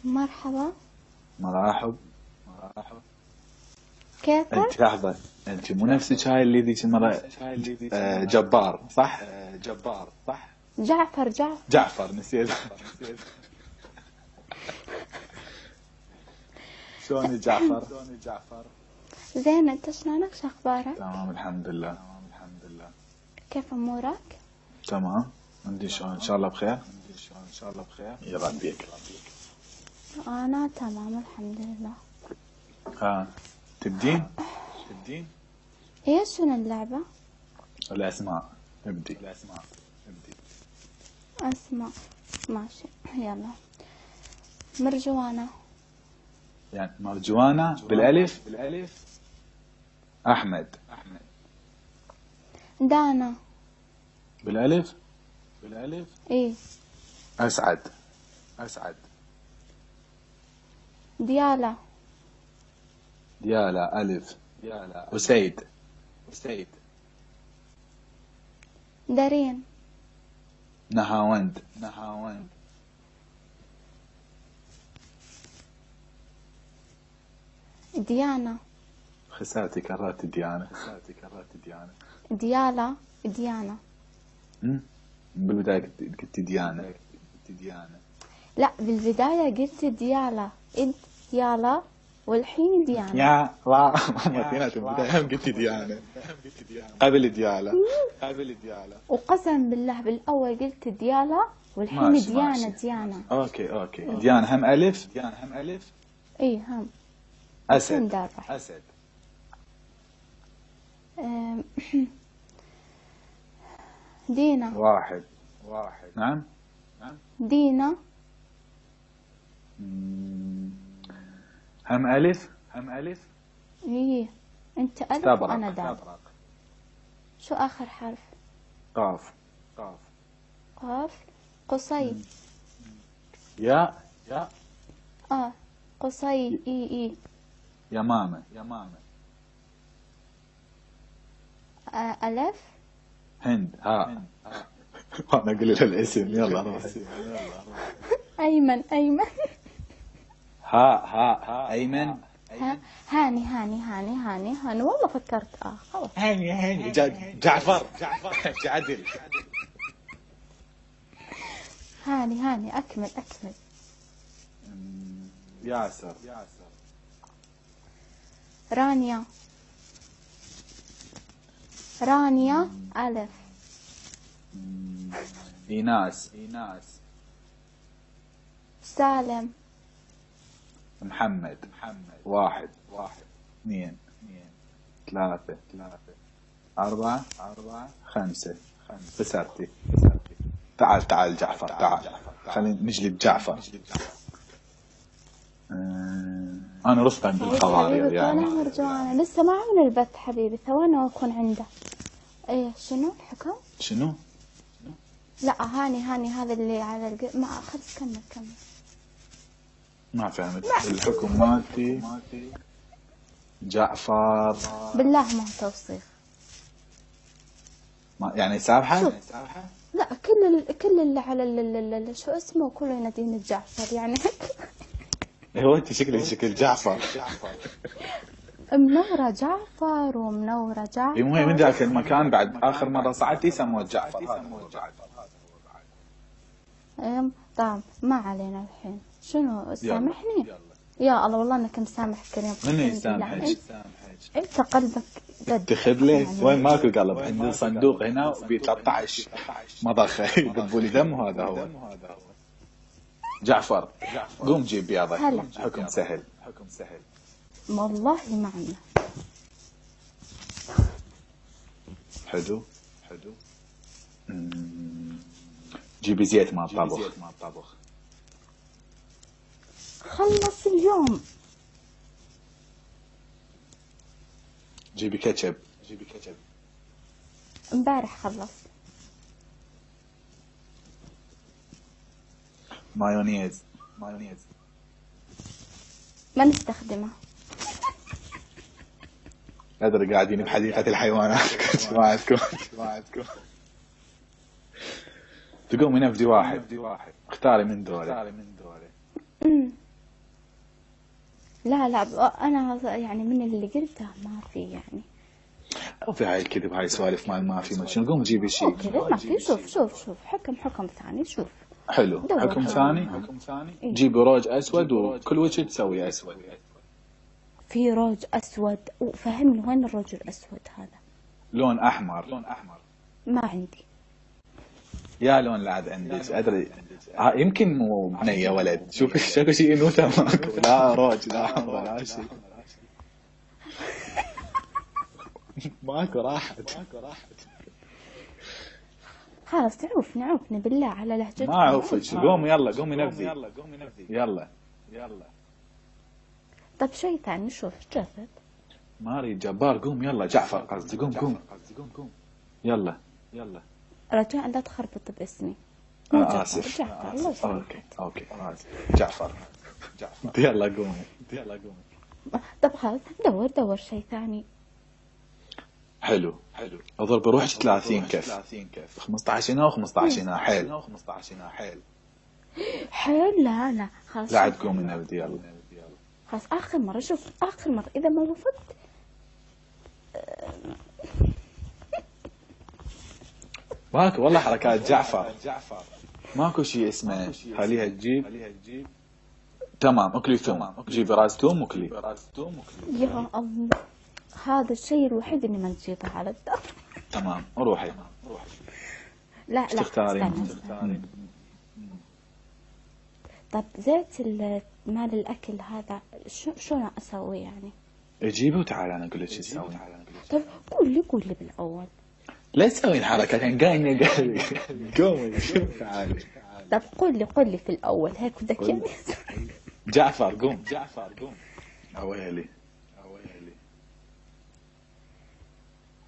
مرحبا. مراحب. كيفك؟ انت لحظة، انت مو نفسك هاي اللي ذيك المرة جبار صح؟ جعفر. جعفر نسيت. شلونك جعفر؟ زين، انت شلونك؟ شو اخبارك؟ تمام الحمد لله. كيف امورك؟ تمام. عندي شلون؟ ان شاء الله بخير. يرضيك. انا تمام الحمد لله. ها تبدين؟ ايش شنو اللعبة؟ الاسماء. ابدي. اسماء. ماشي يلا. مرجوانة. يعني مرجوانة بالالف. احمد. دانا. بالالف. ايه. اسعد. ديالا. ديالا الف. وسيد. دارين. نهاوند. ديانا. خساتي كررت ديانة. ديالا. ديانا. بالبداية قلت ديانة. لا، بالبداية قلت ديالا. ديالا والحين ديانا. يا لا مرتين في البداية قلت ديانة قبل ديالا. وقسم بالله بالاول قلت ديالا والحين ماشي ديانا. اوكي ديانة هم الف. اي هم. اسد. دينا. واحد. نعم. دينا. هم الف. ايه، انت الف استبرق. وانا دال. شو اخر حرف؟ قاف. قاف. قصي. يا قصي. اي. يمامة. الف. هند. ها انا اقول له الاسم. يلا روح. ايمن. ها ايمن. هاني والله فكرت خلاص. هاني جعفر. عدل. هاني اكمل. ياسر. رانيا. الف. ايناس. سالم. محمد. واحد. اثنين. ثلاثة. أربعة. خمسة. خسرتي. تعال جعفر تعال. خلينا نجلب جعفر. أنا رستم بالخضار يعني. مرجوانة لسه ما عمل البث حبيبي، ثواني وأكون عنده. إيه شنو الحكم؟ شنو؟ لا هاني هذا اللي على ما خلص كمل. ما فهمت الحكم مالتي. جعفر. بالله ما هو توصيف. ما يعني سابحة؟ لا، كل اللي على شو اسمه كله يناديني جعفر يعني. هو انت شكلك شكل جعفر. منورة جعفر ومنورة جعفر. المهم من ذاك المكان بعد آخر مرة صعدتي سموه جعفر. طيب ما علينا الحين. شنو سامحني؟ يا الله والله انك مسامح كريم. من يسامحك؟ انت قلبك اتخذ لي يعني. وين ماكو قلب؟ عندي صندوق هنا وبي 13 مضخه يذبوا لي دم. وهذا هو جعفر. قوم جيب بياضك. حكم سهل. والله معنا. حلو. جيبي زيت مال طبخ. خلص اليوم. جيبي كاتشب. امبارح خلص. مايونيز. ما نستخدمه. أدري قاعدين بحديقة الحيوانات. ما عندكم. تقوم ينفذي واحد، اختاري من دوري. لا انا يعني من اللي قلته ما في يعني. أو في هاي الكذب، هاي سوالف ما في شنو. قوم جيبي شيء كذا ما في. شوف حكم ثاني. شوف حلو، حكم ثاني. جيبي روج أسود وكل وجه تسوي أسود. في روج أسود، وفهمني وين الروج الأسود هذا؟ لون أحمر. ما عندي. يا لون لا عندك أدري. يمكن مو بنية ولد. شوف شكو شيء نوتة ماكو. لا روج لا حمرا لا شيء. ماكو راحت. خلاص نعوفني بالله على لهجتك. ما أعوفك. قوم يلا، قومي نفذي. يلا. طب شيء ثاني. شوف جسد. ما أريد جبار. قوم يلا. جعفر قصدي. قوم يلا. رجاء لا تخربط باسمي. آسف. أوكي جعفر. يلا قومي. طب خلاص دور شيء ثاني. حلو. أضرب بروحك 30 كف. 15 هنا و15 هنا. حيل. لا خلاص. لا تقومي نبدي. يلا خلاص آخر مرة. شوف آخر مرة إذا ما وفقت ماكو والله حركات جعفر. ماكو شيء اسمه خليها تجيب. تمام اكلي ثوم. جيبي راس ثوم وكلي. يا الله، هذا الشيء الوحيد اللي ما نجيبه على الدار. تمام روحي. لا تختارين؟ طب زيت مال الأكل هذا شلون أسوي يعني؟ جيبي وتعالي أنا أقول لك شو تسوي. طب قول لي بالأول. لا تسوين حركات قاينة قومي. تعالي. طب قول لي في الأول هيك بدك يعني. جعفر قوم. أويلي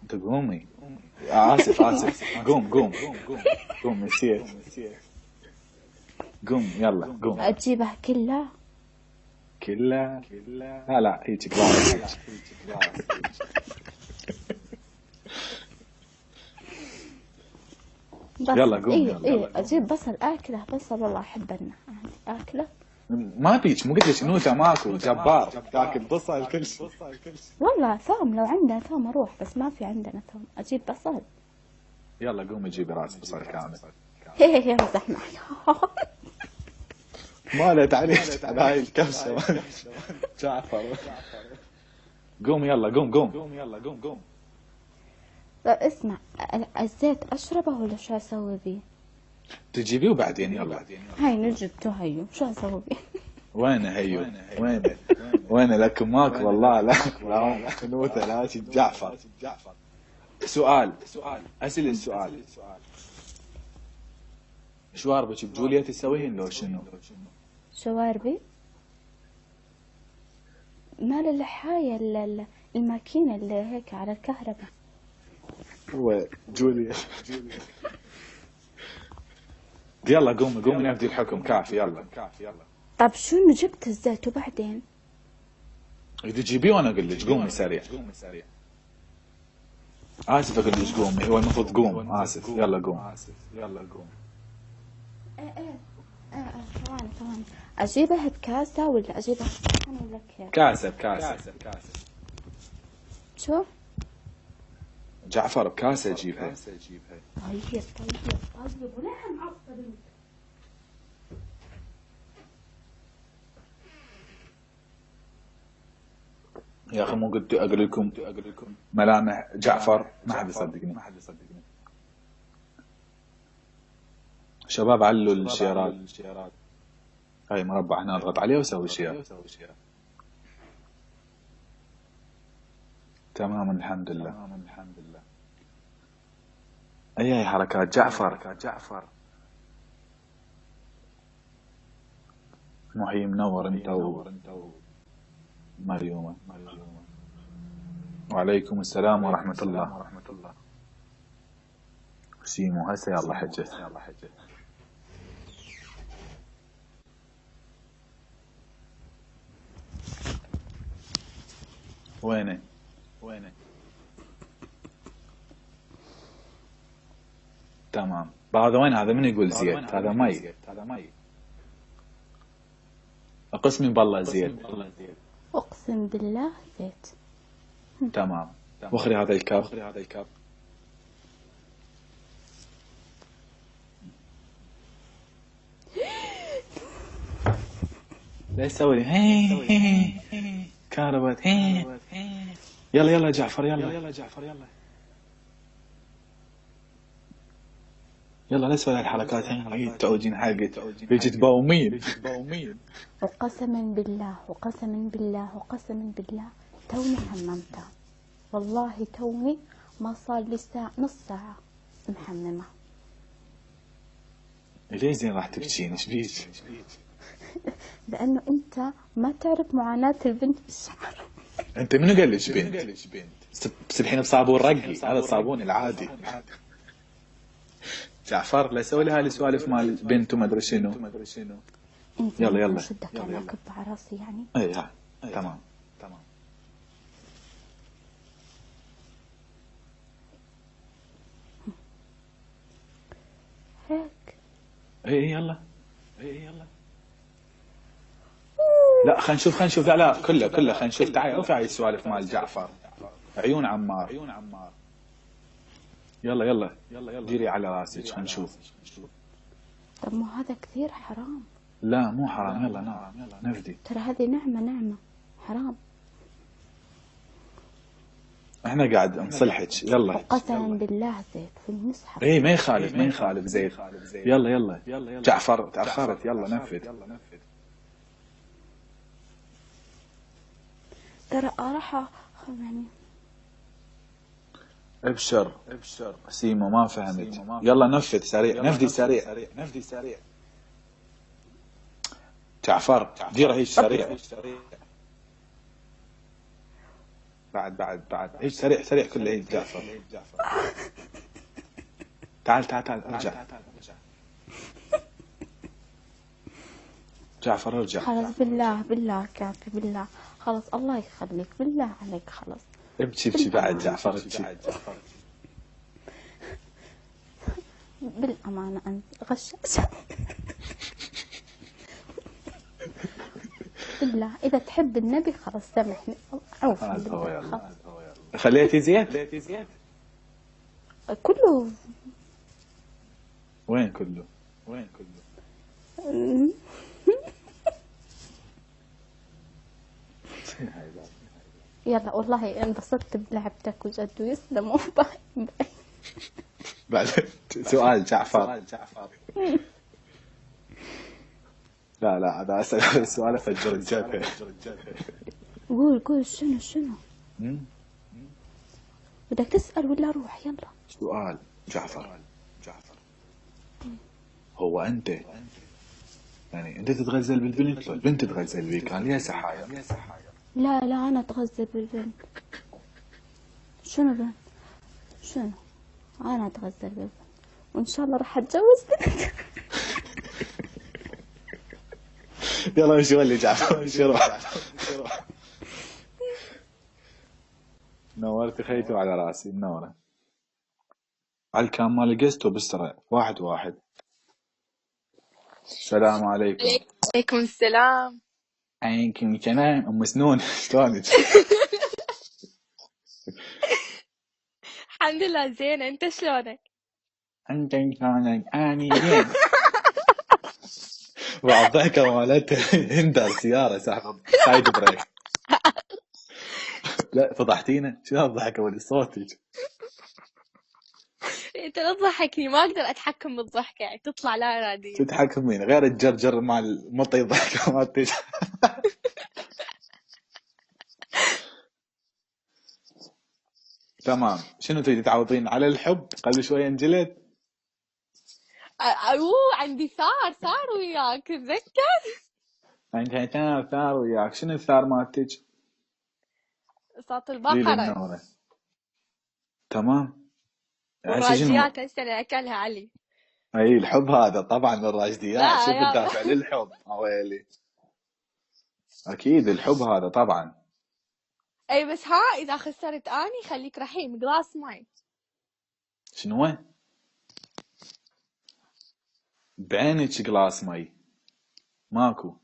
أنت قومي. آسف. قوم مسير. قوم يلا قوم. أجيبه كله. لا هيك كبار. يلا قوم. أجيب بصل. آكله بصل والله أحب آكله. ما بيك. مو قلت لك نوتة ماكو. جبار تاكل بصل كل شيء. والله ثوم لو عندنا ثوم أروح، بس ما في عندنا ثوم. أجيب بصل. يلا قومي جيبي راس بصل كامل. هي مزح معي. ما لا تعليق على هاي الكبسة. جعفر قوم يلا. قوم. اسمع، الزيت أشربه ولا شو أسوي بيه؟ تجيبيه وبعدين يلا. هاي نجبته. هيو شو أسوي بيه؟ وين هيو؟ وين لكم ماكو والله. لا نوتة لا جعفر. سؤال. أسأل السؤال. شواربك بجوليا تسويهن لو شنو؟ شواربي مال اللحاية الماكينة اللي هيك على الكهرباء. هو جوليا. يلا قومي نبدي الحكم. كافي يلا. طب شنو جبت الزيت وبعدين؟ إذا تجيبيه وأنا أقول لك قومي سريع. آسف أقول لك قومي. هو المفروض قوم. آسف. يلا قوم. ثواني. أجيبها بكاسة ولا أجيبها بصحن ولا كيف؟ كاسة. شو؟ جعفر بكاسة جيبها. طيب وليه معصب انت؟ يا أخي مو قلت أقول لكم ملامح جعفر؟ ما حد يصدقني. شباب علوا الشيرات. هاي مربع هنا اضغط عليه وسوي شير. تمام الحمد لله. أي حركات جعفر. محي منور انت مريومة. وعليكم السلام ورحمة الله. سيمو هسه يلا حجة. وينه تمام. هذا وين؟ هذا من يقول زيت؟ هذا مي. اقسمي بالله زيت. أقسم بالله زيت. تمام. وخري هذا الكب. لا يسوي هي كهربت هي. يلا جعفر يلا لا تسوي الحركات هي تعوجين حقك بيجي تباومين. وقسما بالله توني حممتها، والله توني ما صار لي نص ساعة محممة. ليش زين راح تبكين؟ ايش بيك؟ لأنه أنت ما تعرف معاناة البنت بالشعر. انت منو قال لك بنت؟ تسبحين بصابون رقي، هذا الصابون العادي. جعفر لا يسوي لي هاي السوالف مال بنت وما ادري شنو. يلا شدك على كب على راسي يعني. اي ها تمام. هيك. اي يلا. لا خلينا نشوف لا كله خلينا نشوف. تعال اوفي هاي السوالف مال جعفر. عيون عمار. يلا ديري على راسك خلينا نشوف. طب ما هذا كثير حرام. لا مو حرام. يلا نفدي. ترى هذه نعمة حرام. احنا قاعد نصلحك. يلا. قسما بالله زيت في المصحف. اي ما يخالف زيت. يلا جعفر تأخرت. يلا نفذ. ترى راح يعني. ابشر سيمو ما فهمت. يلا نفذ سريع. نفدي سريع. جعفر ديره هيك سريع. بعد هيك سريع كله هيك. جعفر تعال ارجع. جعفر ارجع. خلاص بالله كافي بالله. خلاص الله يخليك بالله عليك خلاص. ابكي بعد جعفر ابكي. بالأمانة أنت غشاش. بالله إذا تحب النبي خلاص سامحني. عوف. خليتي زيت كله. وين كله؟ يلا والله انبسطت بلعبتك وجد ويسلموا. بعد سؤال جعفر. لا هذا أسأل سؤال فجر الجبهة. قول شنو بدك تسأل ولا روح؟ يلا سؤال جعفر. هو أنت يعني أنت تتغزل بالبنت البنت تتغزل بيك؟ كان ليها سحايا. لا أنا أتغزل بالبنت. شنو بنت؟ شنو؟ أنا أتغزل بالبنت وإن شاء الله راح أتجوز بنت. يلا شو اللي جعفر شروح. نورتي خيتو على راسي. منورة على الكام مال قستو بالسرعة. واحد. السلام عليكم. عليكم السلام. عينكم كمان أم سنون. شلونك؟ الحمد لله زين. انت شلونك؟ انت شلونك؟ اني زين. بعد ضحكة مالته هندر سيارة سايد بريك. لا فضحتينا. شنو الضحكة ولي صوتك؟ انت لا تضحكني، ما اقدر اتحكم بالضحكة يعني تطلع لا ارادية. تتحكمين غير الجرجر مال مطي ضحكة مالتك. تمام. شنو تريد تعوضين على الحب؟ قبل شوية انجلد. عندي ثار وياك تذكر. انت ثار وياك. شنو الثار مالتك؟ صوت البقرة. تمام. والراجيات هسه اكلها علي. اي الحب هذا طبعا الراجديات. شوف الدافع للحب ويلي. اكيد الحب هذا طبعا. اي بس اذا خسرت اني خليك رحيم. قلاص ماي. شنو؟ بعينك قلاص مي. ماكو.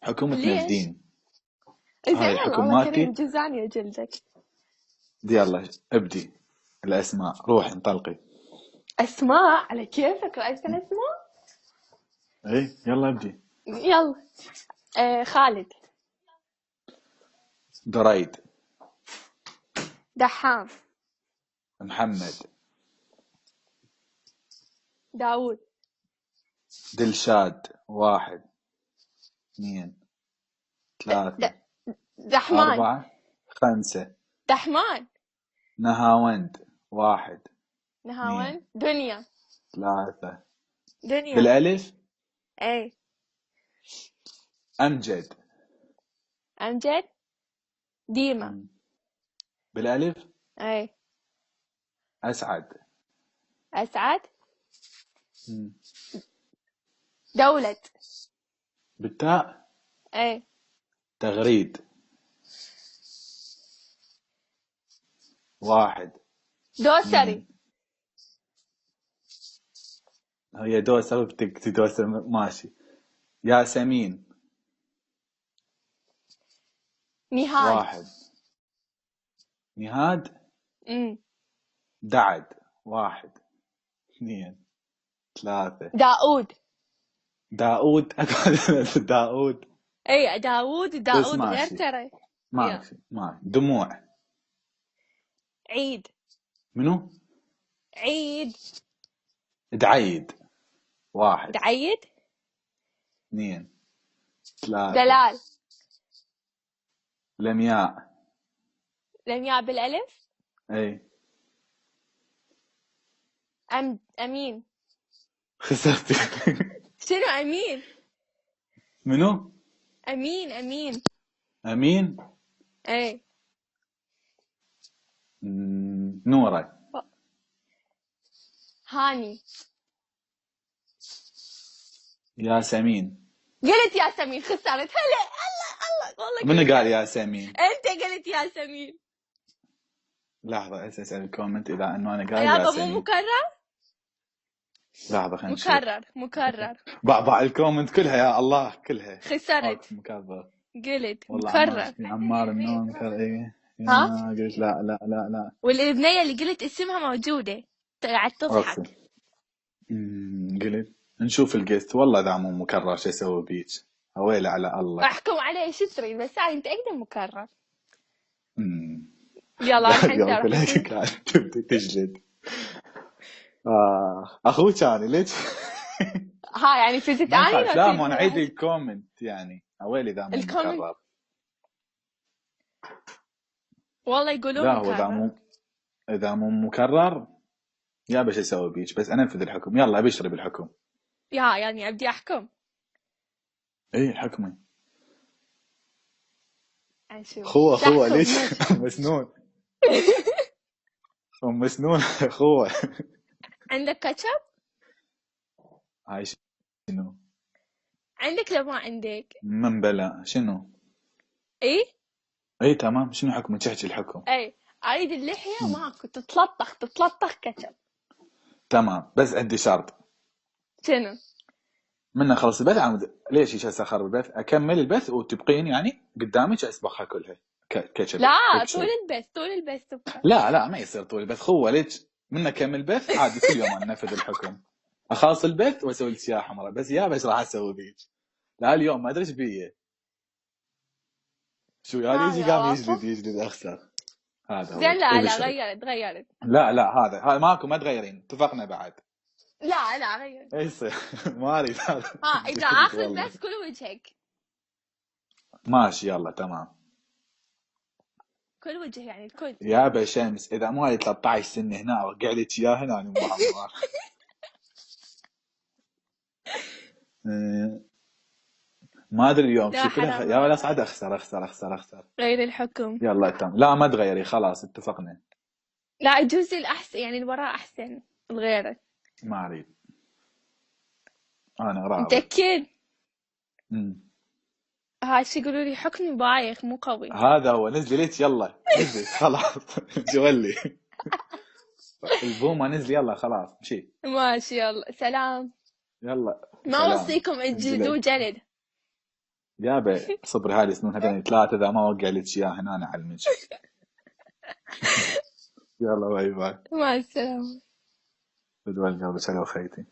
حكم ليش؟ تنزلين. زين هاي الحكم الله كريم مالتي. جزاني أجلدك. يلا ابدي الاسماء، روحي انطلقي. أسماء على كيفك، رأيت الأسماء؟ اي يلا ابدي. يلا. خالد. دريد. دحام. محمد. داوود. دلشاد. 1 2 3 دحمان. 4 5 دحمان. نهاوند. 1 نهاوند. دنيا. 3 دنيا. بالالف. اي. امجد. أمجد. ديما. بالالف. اي. اسعد. أسعد. دولة. بالتاء. اي. تغريد. 1 دوسري. هي دوسة تدوسة ماشي. ياسمين. نهاد. 1 نهاد. امم دعد. 1 2 3 داود. داود. داود. اي داود بس غير ماشي. ترى. ماشي. دموع. عيد. منو؟ عيد. دعيد. 1 دعيد. 2 3 دلال. لمياء. لمياء بالألف. اي أمين. خسرتي. شنو أمين؟ منو؟ أمين. امين. اي. نورة. هاني. ياسمين. قلت ياسمين، خسرت. هلا الله والله. منو قال ياسمين؟ انت قلت ياسمين. لحظة اسأل الكومنت اذا انه انا قال يابا ياسمين. مو مكرر. لحظة خلينا نشوف. مكرر. بعض الكومنت كلها يا الله كلها خسرت. مكرر. قلت والله مكرر. عمار النوم ايه. ها؟ قلت لا. والبنية اللي قلت اسمها موجودة قاعد تضحك. قلت نشوف الجيست. والله اذا مو مكرر شو اسوي بيك؟ اويلي على الله. احكم عليه شو تريد، بس هاي انت اقدر مكرر. يلا الحين قلت قاعد تجلد. اخوك انا ليش؟ ها يعني فزت اني. لا ما نعيد الكومنت يعني. اويلي اذا مو مكرر. والله يقولون لا مكرر. هو اذا مو مكرر يا باش اسوي بيك؟ بس انفذ الحكم. يلا ابشري بالحكم. يعني ابدي احكم. ايه حكمي. نشوف. خوه ليش؟ مسنون. مسنون خوه. عندك كاتشب؟ هاي شنو؟ عندك لو ما عندك؟ من بلا شنو؟ اي تمام. شنو حكمك؟ تحكي الحكم. اي اريد اللحية ماكو تتلطخ كاتشب. تمام بس عندي شرط. شنو؟ من خلص البث عمود. ليش ايش هسه اخرب البث؟ اكمل البث وتبقين يعني قدامك اسبقها كلها كاتشب. لا طول البث تبقى. لا ما يصير طول البث. خوه ليش؟ من اكمل بث عادي كل يوم انفذ الحكم. اخلص البث واسوي لك سياحه حمراء. بس يا بس راح اسوي بيك. لا اليوم ما ادري ايش بيه. شو يعني يجي قام يجلد اخسر. هذا هو. زين لا غيرت. لا هذا ماكو ما تغيرين. اتفقنا بعد. لا غير. ايش يصير؟ ما اريد هذا. اذا اخذ بس كل وجهك. ماشي يلا تمام. كل وجه يعني الكل. يا شمس اذا مالي 13 سنه هنا وقعدت اياه هنا انا مو عمار. ما ادري اليوم شو كله يا ولا صعد اخسر. غير الحكم. يلا تمام. لا ما تغيري خلاص اتفقنا. لا الجزء الاحسن يعني اللي وراه احسن الغيره. ما اريد. انا راضي. متأكد؟ هاي شو يقولوا لي حكمي بايخ مو قوي. هذا هو. نزلت يلا نزلت خلاص. جولي البومه نزل يلا خلاص مشي. ماشي يلا سلام. يلا ما سلام. اوصيكم اجلدوا جلد. يابا صبري، هاي السنون هذين 3 اذا ما وقع لك اياه هنا انا اعلمك. يلا باي باي. مع السلامة. بدوى القلب، سلام خيتي.